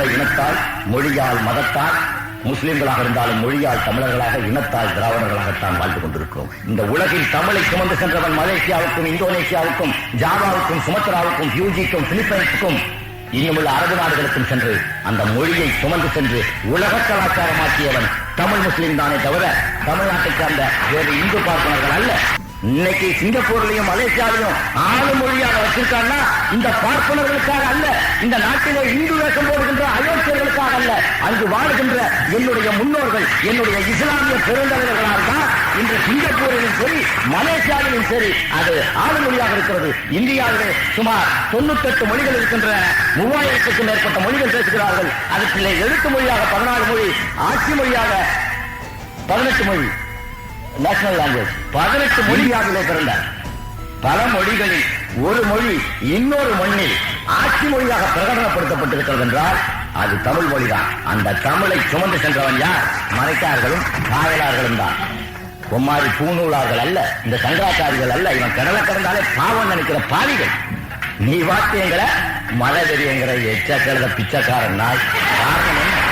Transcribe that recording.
தமிழ் இனத்தால், மொழியால், மதத்தால் முஸ்லிம்களாக இருந்தாலும் மொழியால் தமிழர்களாக, இனத்தால் திராவிடர்களாகத்தான் வாழ்ந்து கொண்டிருக்கிறோம். இந்த உலகில் தமிழை சுமந்து சென்றவன் மலேசியாவுக்கும், இந்தோனேசியாவுக்கும், ஜாவாவுக்கும், சுமத்ராவுக்கும், பியூஜிக்கும், பிலிப்பைன்ஸுக்கும், இன்னுமுள்ள அரபு நாடுகளுக்கும் சென்று அந்த மொழியை சுமந்து சென்று உலக கலாச்சாரமாக்கியவன் தமிழ் முஸ்லிம் தானே தவிர தமிழ்நாட்டுக்கு அந்த வேறு இந்து பார்ப்பனர்கள் அல்ல. இன்னைக்கு சிங்கப்பூர்லயும் மலேசியாவிலும் ஆளு மொழியாக வச்சிருக்காங்கன்னா இந்த பார்ப்பனர்களுக்காக அல்ல, இந்த நாட்டிலே இந்து வேஷம் போடுகின்ற அயோக்கியர்களுக்காக அல்ல, அங்கு வாழ்கின்ற என்னுடைய முன்னோர்கள், என்னுடைய இஸ்லாமிய பெருந்தலைவர்களால் தான் இன்று சிங்கப்பூரிலும் சரி மலேசியாவிலும் சரி அது ஆளு மொழியாக இருக்கிறது. இந்தியாவிலே சுமார் 98 மொழிகள் இருக்கின்றன. 3000க்கும் மேற்பட்ட மொழிகள் பேசுகிறார்கள். அதுக்குள்ளே எழுத்து மொழியாக 14 மொழி, ஆட்சி மொழியாக 18 மொழி, நேஷனல் லாங்குவேஜ் 18 மொழியாகவே பிறந்தார். பல மொழிகளில் ஒரு மொழி இன்னொரு மண்ணில் ஆட்சி மொழியாக பிரகடனப்படுத்தப்பட்டிருக்கிறது என்றால் அது தமிழ் மொழிதான். அந்த தமிழை சுமந்து சென்றவன் யார்? மறைக்கார்களும் காயலார்களும் தான். பொம்மாரி பூநூலார்கள் அல்ல, இந்த சங்கராச்சாரிகள் அல்ல. இவன் கடலை கடந்தாலே பாவம் நினைக்கிற பாவிகள். நீ வாத்தியங்கிற மழை தெரியங்கிற எச்ச கழுத பிச்சைக்காரன் நாய். காரணம் என்ன?